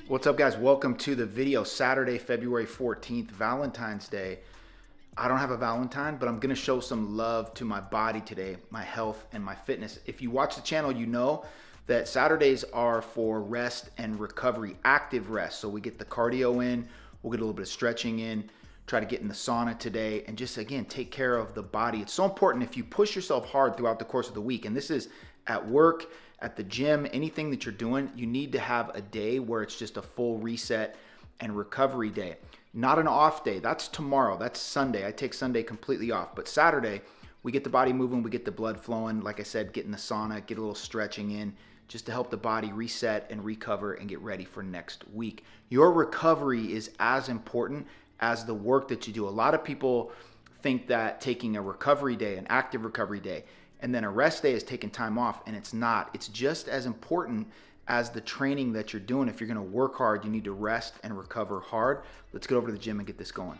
What's up, guys? Welcome to the video. Saturday, February 14th, Valentine's Day. I don't have a Valentine, but I'm gonna show some love to my body today, my health and my fitness. If you watch the channel, you know that Saturdays are for rest and recovery, active rest. So we get the cardio in, we'll get a little bit of stretching in, try to get in the sauna today, and just, again, take care of the body. It's so important if you push yourself hard throughout the course of the week, and this is at work, at the gym, anything that you're doing, you need to have a day where it's just a full reset and recovery day. Not an off day. That's tomorrow. That's Sunday. I take Sunday completely off. But Saturday, we get the body moving, we get the blood flowing. Like I said, get in the sauna, get a little stretching in, just to help the body reset and recover and get ready for next week. Your recovery is as important as the work that you do. A lot of people think that taking a recovery day, an active recovery day, and then a rest day is taking time off, and it's not. It's just as important as the training that you're doing. If you're gonna work hard, you need to rest and recover hard. Let's get over to the gym and get this going.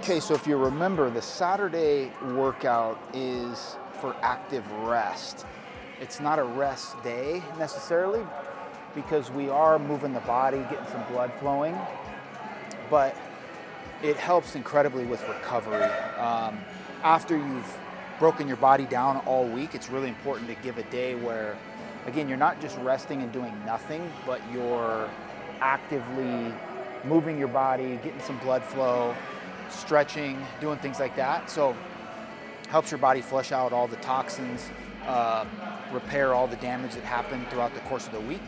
Okay, so if you remember, the Saturday workout is for active rest. It's not a rest day necessarily because we are moving the body, getting some blood flowing, but it helps incredibly with recovery. After you've broken your body down all week, it's really important to give a day where, again, you're not just resting and doing nothing, but you're actively moving your body, getting some blood flow, stretching, doing things like that. So helps your body flush out all the toxins, repair all the damage that happened throughout the course of the week.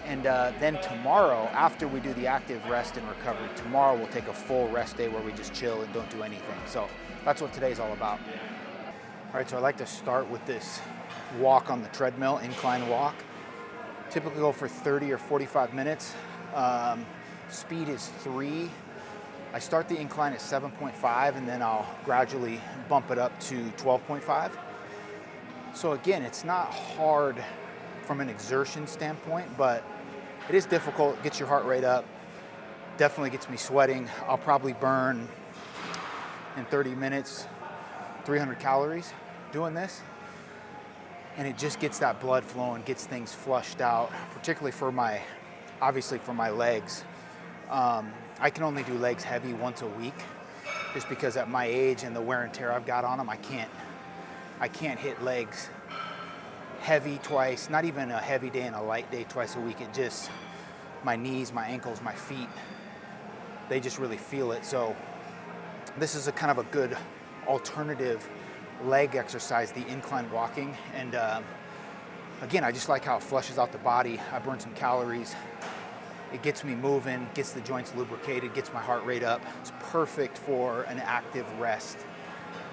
And then tomorrow, after we do the active rest and recovery, tomorrow we'll take a full rest day where we just chill and don't do anything. So that's what today's all about. All right, so I like to start with this walk on the treadmill, incline walk. Typically go for 30 or 45 minutes. Speed is 3. I start the incline at 7.5 and then I'll gradually bump it up to 12.5. So again, it's not hard from an exertion standpoint, but it is difficult. It gets your heart rate up, definitely gets me sweating. I'll probably burn in 30 minutes 300 calories doing this. And it just gets that blood flowing, gets things flushed out, particularly for obviously for my legs. I can only do legs heavy once a week just because at my age and the wear and tear I've got on them, I can't hit legs heavy twice, not even a heavy day and a light day twice a week. It just, my knees, my ankles, my feet, they just really feel it. So this is a kind of a good alternative leg exercise, the incline walking. And again, I just like how it flushes out the body. I burn some calories. It gets me moving, gets the joints lubricated, gets my heart rate up. It's perfect for an active rest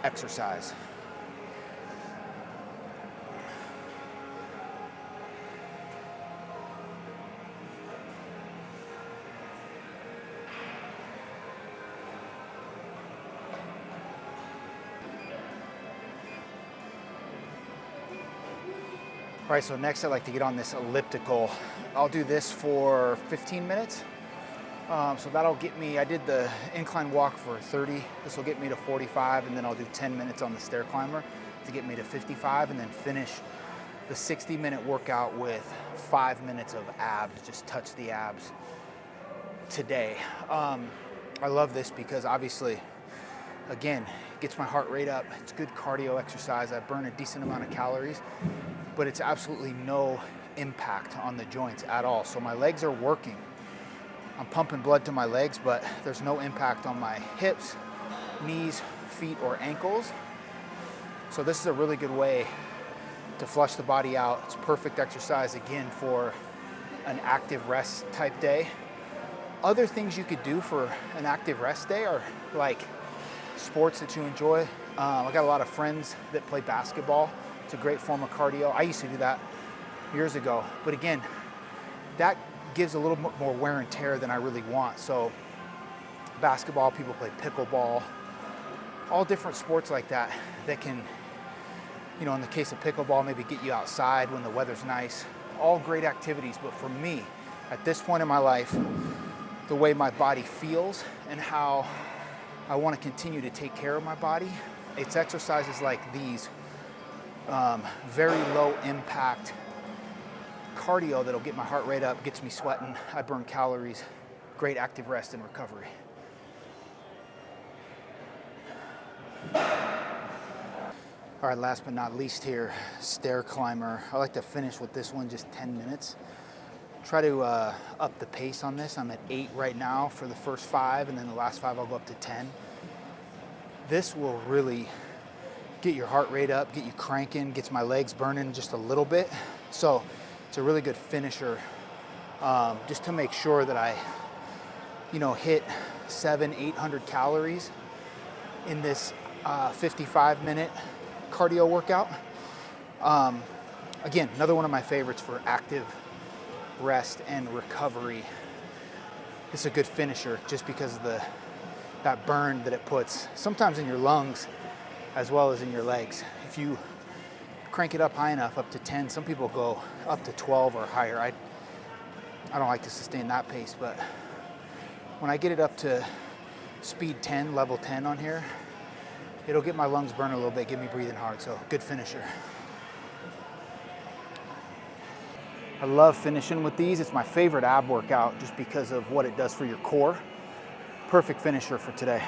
exercise. All right, so next I'd like to get on this elliptical. I'll do this for 15 minutes. So that'll get me, I did the incline walk for 30. This will get me to 45, and then I'll do 10 minutes on the stair climber to get me to 55, and then finish the 60-minute workout with 5 minutes of abs, just touch the abs today. I love this because obviously, again, it gets my heart rate up. It's good cardio exercise. I burn a decent amount of calories, but it's absolutely no impact on the joints at all. So my legs are working. I'm pumping blood to my legs, but there's no impact on my hips, knees, feet, or ankles. So this is a really good way to flush the body out. It's perfect exercise, again, for an active rest type day. Other things you could do for an active rest day are like sports that you enjoy. I got a lot of friends that play basketball. It's a great form of cardio. I used to do that years ago, but again, that gives a little bit more wear and tear than I really want. So basketball, people play pickleball, all different sports like that that can you know, in the case of pickleball, maybe get you outside when the weather's nice. All great activities, but for me, at this point in my life, the way my body feels and how I want to continue to take care of my body, it's exercises like these, very low impact cardio that'll get my heart rate up, gets me sweating, I burn calories, great active rest and recovery. All right, last but not least here, stair climber. I like to finish with this one, just 10 minutes. Try to up the pace on this. I'm at 8 right now for the first 5, and then the last 5 I'll go up to 10. This will really get your heart rate up, get you cranking, gets my legs burning just a little bit. So it's a really good finisher, just to make sure that I, you know, hit 700-800 calories in this 55-minute cardio workout. Again, another one of my favorites for active rest and recovery. It's a good finisher just because of that burn that it puts sometimes in your lungs as well as in your legs. If you crank it up high enough, up to 10, some people go up to 12 or higher. I don't like to sustain that pace, but when I get it up to speed 10, level 10 on here, it'll get my lungs burn a little bit, get me breathing hard, so good finisher. I love finishing with these. It's my favorite ab workout just because of what it does for your core. Perfect finisher for today.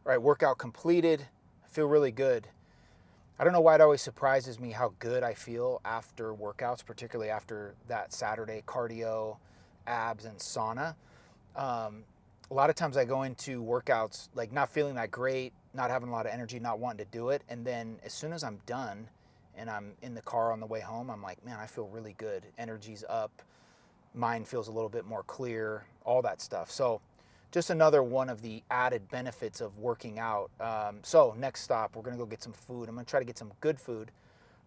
All right, workout completed. I feel really good. I don't know why it always surprises me how good I feel after workouts, particularly after that Saturday cardio, abs, and sauna. A lot of times I go into workouts like not feeling that great, not having a lot of energy, not wanting to do it. And then as soon as I'm done and I'm in the car on the way home, I'm like, man, I feel really good. Energy's up. Mind feels a little bit more clear, all that stuff. So just another one of the added benefits of working out. So next stop, we're gonna go get some food. I'm gonna try to get some good food.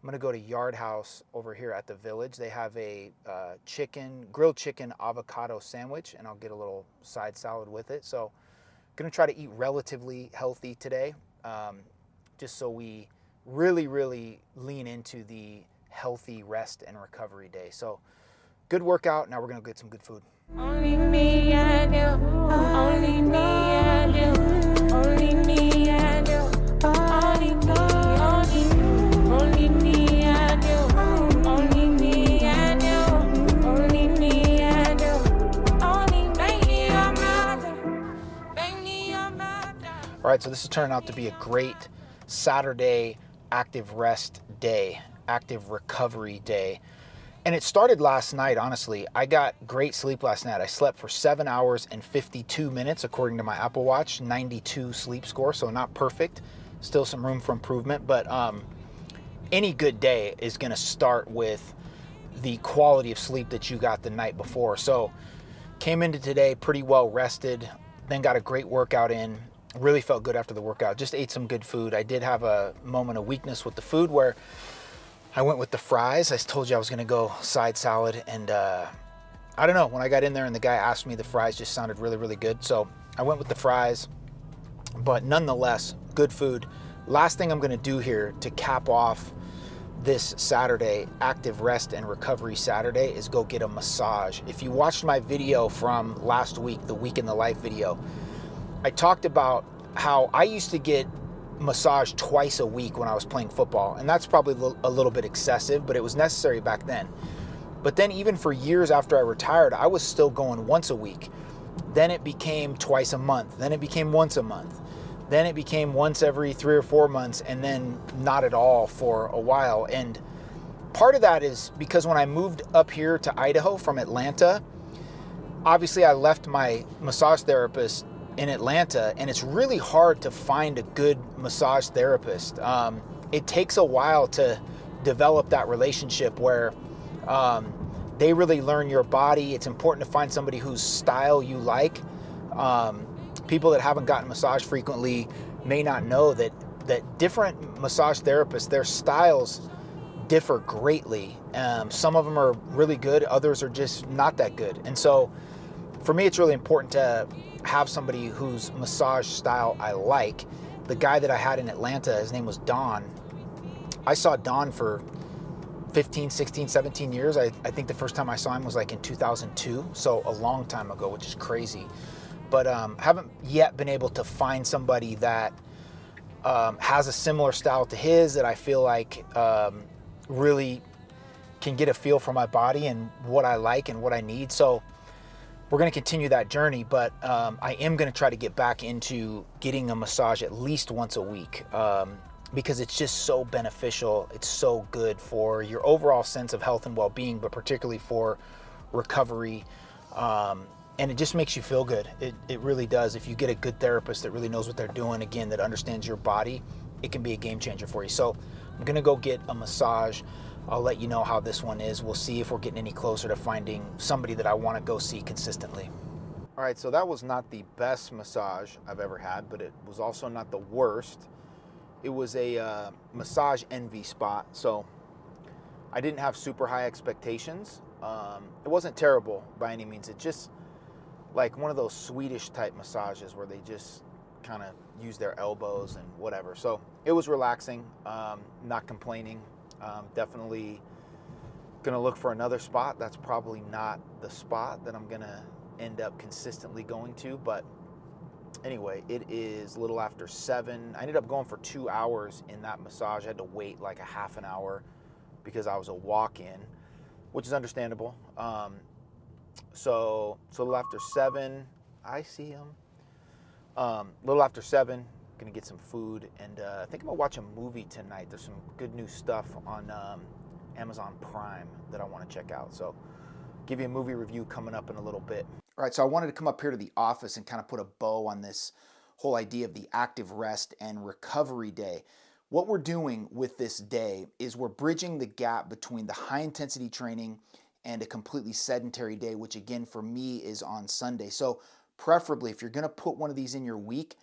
I'm gonna go to Yard House over here at the Village. They have a grilled chicken avocado sandwich, and I'll get a little side salad with it. So gonna try to eat relatively healthy today, just so we really, really lean into the healthy rest and recovery day. So good workout, now we're gonna get some good food. Only me and you, only me and you, only me and you, only me, only me and you, only me and you, only me and you, only me and you. All right, so this is turning out to be a great Saturday active rest day, active recovery day. And it started last night, honestly. I got great sleep last night. I slept for 7 hours and 52 minutes, according to my Apple Watch, 92 sleep score, so not perfect. Still some room for improvement, but any good day is gonna start with the quality of sleep that you got the night before. So came into today pretty well rested, then got a great workout in. Really felt good after the workout. Just ate some good food. I did have a moment of weakness with the food where I went with the fries. I told you I was gonna go side salad, and I don't know, when I got in there and the guy asked me, the fries just sounded really, really good. So I went with the fries, but nonetheless, good food. Last thing I'm gonna do here to cap off this Saturday, active rest and recovery Saturday, is go get a massage. If you watched my video from last week, the Week in the Life video, I talked about how I used to get massage twice a week when I was playing football, and that's probably a little bit excessive, but it was necessary back then. But then even for years after I retired, I was still going once a week. Then it became twice a month. Then it became once a month. Then it became once every 3 or 4 months, and then not at all for a while. And part of that is because when I moved up here to Idaho from Atlanta, obviously I left my massage therapist in Atlanta, and it's really hard to find a good massage therapist. It takes a while to develop that relationship where they really learn your body. It's important to find somebody whose style you like. people that haven't gotten massage frequently may not know that different massage therapists, their styles differ greatly. Some of them are really good, others are just not that good. And so for me, it's really important to have somebody whose massage style I like. The guy that I had in Atlanta, his name was Don. I saw Don for 15, 16, 17 years. I think the first time I saw him was like in 2002, so a long time ago, which is crazy. But haven't yet been able to find somebody that has a similar style to his, that I feel like really can get a feel for my body and what I like and what I need. So we're going to continue that journey, but I am going to try to get back into getting a massage at least once a week, because it's just so beneficial. It's so good for your overall sense of health and well-being, but particularly for recovery. And it just makes you feel good. It really does. If you get a good therapist that really knows what they're doing, again, that understands your body, it can be a game changer for you. So I'm going to go get a massage. I'll let you know how this one is. We'll see if we're getting any closer to finding somebody that I want to go see consistently. All right, so that was not the best massage I've ever had, but it was also not the worst. It was a massage envy spot, so I didn't have super high expectations. It wasn't terrible by any means. It just like one of those Swedish type massages where they just kind of use their elbows and whatever. So it was relaxing, not complaining. Definitely gonna look for another spot. That's probably not the spot that I'm gonna end up consistently going to, but anyway, it is a little after 7. I ended up going for 2 hours in that massage. I had to wait like a half an hour because I was a walk-in, which is understandable. So a little after 7, I see him. A little after 7, gonna get some food, and I think I'm gonna watch a movie tonight. There's some good new stuff on Amazon Prime that I want to check out. So give you a movie review coming up in a little bit. All right, so I wanted to come up here to the office and kind of put a bow on this whole idea of the active rest and recovery day. What we're doing with this day is we're bridging the gap between the high intensity training and a completely sedentary day, which again for me is on Sunday. So preferably, if you're gonna put one of these in your week,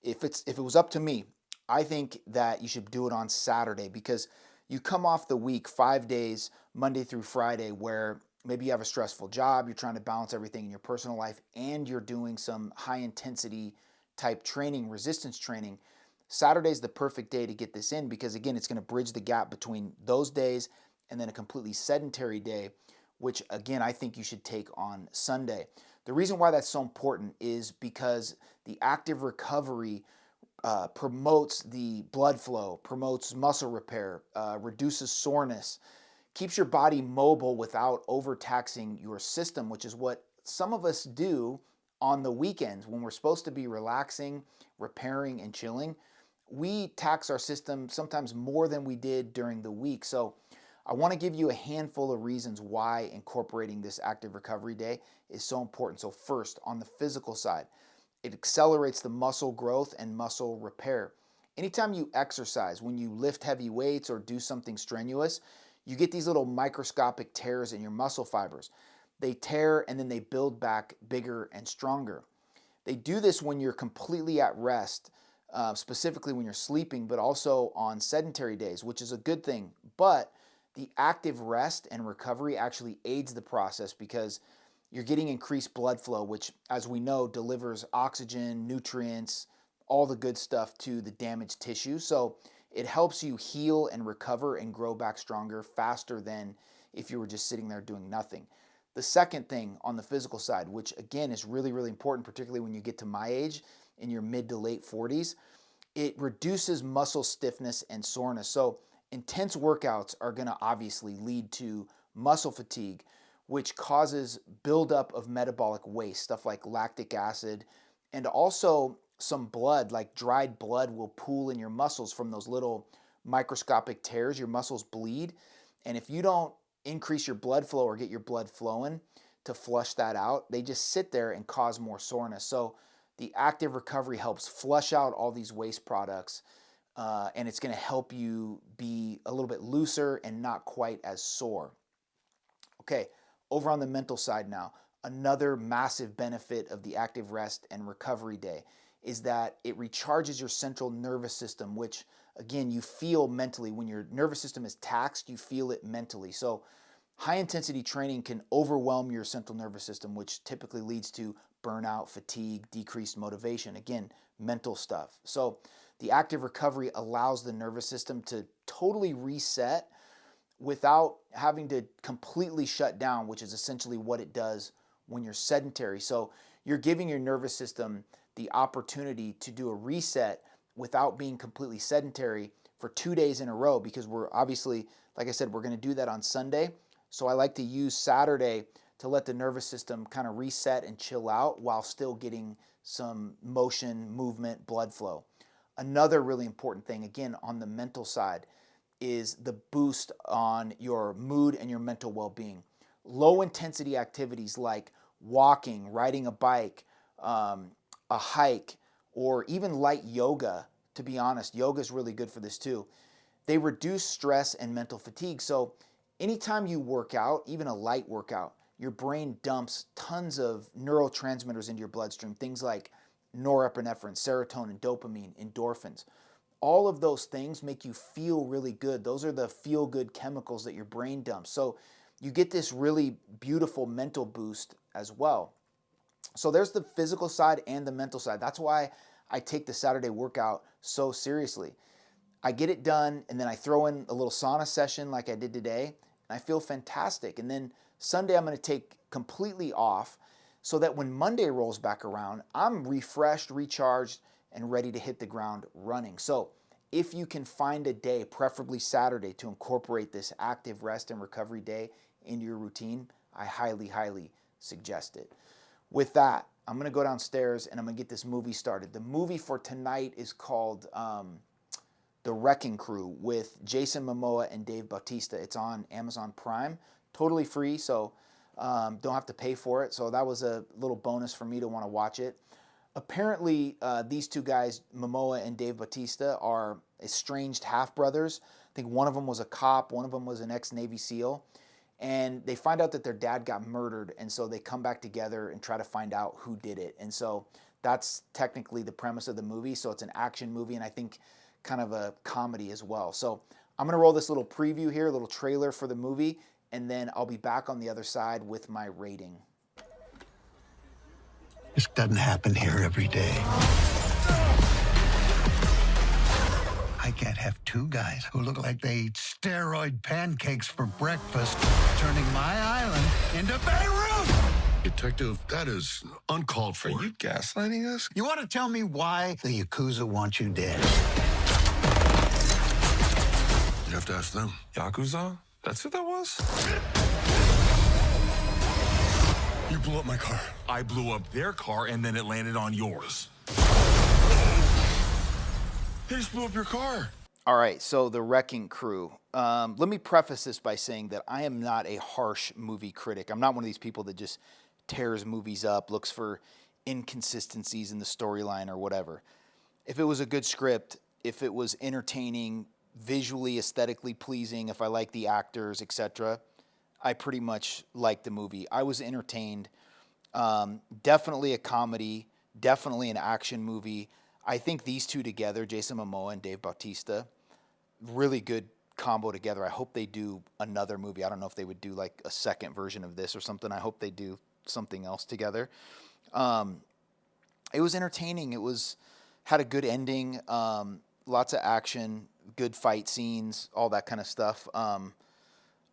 if it was up to me, I think that you should do it on Saturday, because you come off the week 5 days, Monday through Friday, where maybe you have a stressful job, you're trying to balance everything in your personal life, and you're doing some high intensity type training, resistance training. Saturday's the perfect day to get this in, because again, it's going to bridge the gap between those days and then a completely sedentary day, which again, I think you should take on Sunday. The reason why that's so important is because the active recovery promotes the blood flow, promotes muscle repair, reduces soreness, keeps your body mobile without overtaxing your system, which is what some of us do on the weekends when we're supposed to be relaxing, repairing, and chilling. We tax our system sometimes more than we did during the week. So I want to give you a handful of reasons why incorporating this active recovery day is so important. So first, on the physical side, it accelerates the muscle growth and muscle repair. Anytime you exercise, when you lift heavy weights or do something strenuous, you get these little microscopic tears in your muscle fibers. They tear and then they build back bigger and stronger. They do this when you're completely at rest, specifically when you're sleeping, but also on sedentary days, which is a good thing. But the active rest and recovery actually aids the process, because you're getting increased blood flow, which, as we know, delivers oxygen, nutrients, all the good stuff to the damaged tissue. So it helps you heal and recover and grow back stronger faster than if you were just sitting there doing nothing. The second thing on the physical side, which again is really, really important, particularly when you get to my age in your mid to late 40s, it reduces muscle stiffness and soreness. So intense workouts are going to obviously lead to muscle fatigue, which causes buildup of metabolic waste, stuff like lactic acid, and also some blood, like dried blood, will pool in your muscles from those little microscopic tears. Your muscles bleed, and if you don't increase your blood flow or get your blood flowing to flush that out, they just sit there and cause more soreness. So the active recovery helps flush out all these waste products, and it's going to help you be a little bit looser and not quite as sore. Okay, over on the mental side now, Another massive benefit of the active rest and recovery day is that it recharges your central nervous system, which again, you feel mentally. When your nervous system is taxed, you feel it mentally. So high intensity training can overwhelm your central nervous system, which typically leads to burnout, fatigue, decreased motivation. Again, mental stuff. So the active recovery allows the nervous system to totally reset without having to completely shut down, which is essentially what it does when you're sedentary. So you're giving your nervous system the opportunity to do a reset without being completely sedentary for 2 days in a row, because we're obviously, like I said, we're going to do that on Sunday. So I like to use Saturday to let the nervous system kind of reset and chill out while still getting some motion, movement, blood flow. Another really important thing, again, on the mental side, is the boost on your mood and your mental well-being. Low intensity activities like walking, riding a bike, a hike, or even light yoga. To be honest, yoga is really good for this too. They reduce stress and mental fatigue. So anytime you work out, even a light workout, your brain dumps tons of neurotransmitters into your bloodstream, things like norepinephrine, serotonin, dopamine, endorphins. All of those things make you feel really good. Those are the feel-good chemicals that your brain dumps. So you get this really beautiful mental boost as well. So there's the physical side and the mental side. That's why I take the Saturday workout so seriously. I get it done, and then I throw in a little sauna session like I did today, and I feel fantastic. And then Sunday I'm going to take completely off so that when Monday rolls back around, I'm refreshed, recharged, and ready to hit the ground running. So if you can find a day, preferably Saturday, to incorporate this active rest and recovery day into your routine, I highly, highly suggest it. With that, I'm going to go downstairs and I'm going to get this movie started. The movie for tonight is called The Wrecking Crew with Jason Momoa and Dave Bautista. It's on Amazon Prime, totally free, so don't have to pay for it. So that was a little bonus for me to want to watch it. Apparently, these two guys, Momoa and Dave Bautista, are estranged half-brothers. I think one of them was a cop, one of them was an ex-Navy SEAL. And they find out that their dad got murdered, and so they come back together and try to find out who did it. And so that's technically the premise of the movie. So it's an action movie, and I think kind of a comedy as well. So I'm going to roll this little preview here, a little trailer for the movie, and then I'll be back on the other side with my rating. This doesn't happen here every day. I can't have two guys who look like they eat steroid pancakes for breakfast turning my island into Beirut! Detective, that is uncalled for. Are you gaslighting us? You want to tell me why the Yakuza want you dead? You have to ask them. Yakuza? That's who that was? You blew up my car. I blew up their car and then it landed on yours. They just blew up your car. All right, so The Wrecking Crew. Let me preface this by saying that I am not a harsh movie critic. I'm not one of these people that just tears movies up, looks for inconsistencies in the storyline or whatever. If it was a good script, if it was entertaining, visually, aesthetically pleasing, if I like the actors, etc., I pretty much liked the movie. I was entertained. Definitely a comedy, definitely an action movie. I think these two together, Jason Momoa and Dave Bautista, really good combo together. I hope they do another movie. I don't know if they would do like a second version of this or something. I hope they do something else together. It was entertaining. Had a good ending. Lots of action, good fight scenes, all that kind of stuff. I'm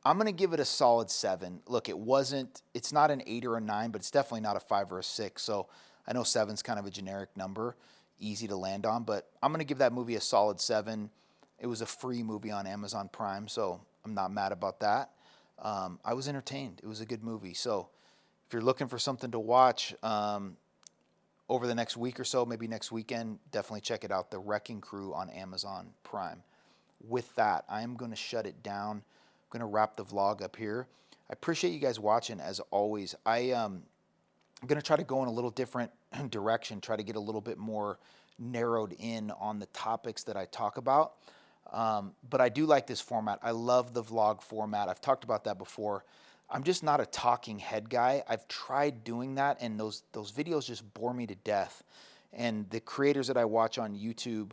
going to give it a solid 7. Look, it's not an 8 or a 9, but it's definitely not a 5 or a 6. So I know 7's kind of a generic number, easy to land on, but I'm going to give that movie a solid 7. It was a free movie on Amazon Prime, so I'm not mad about that. I was entertained. It was a good movie. So if you're looking for something to watch over the next week or so, maybe next weekend, definitely check it out, The Wrecking Crew on Amazon Prime. With that, I am going to shut it down. I'm going to wrap the vlog up here. I appreciate you guys watching, as always. I'm going to try to go in a little different direction, try to get a little bit more narrowed in on the topics that I talk about. But I do like this format. I love the vlog format. I've talked about that before. I'm just not a talking head guy. I've tried doing that, and those videos just bore me to death. And the creators that I watch on YouTube,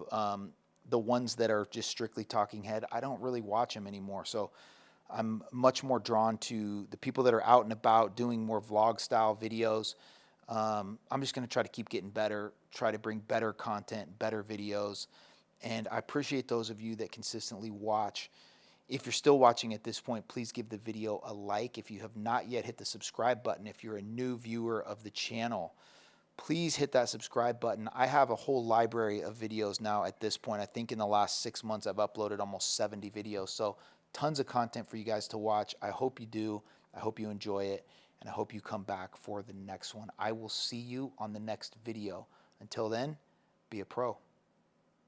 the ones that are just strictly talking head, I don't really watch them anymore. So I'm much more drawn to the people that are out and about doing more vlog style videos. I'm just going to try to keep getting better, try to bring better content, better videos. And I appreciate those of you that consistently watch. If you're still watching at this point, please give the video a like. If you have not yet hit the subscribe button, if you're a new viewer of the channel, please hit that subscribe button. I have a whole library of videos now at this point. I think in the last 6 months, I've uploaded almost 70 videos. So tons of content for you guys to watch. I hope you do. I hope you enjoy it. And I hope you come back for the next one. I will see you on the next video. Until then, be a pro.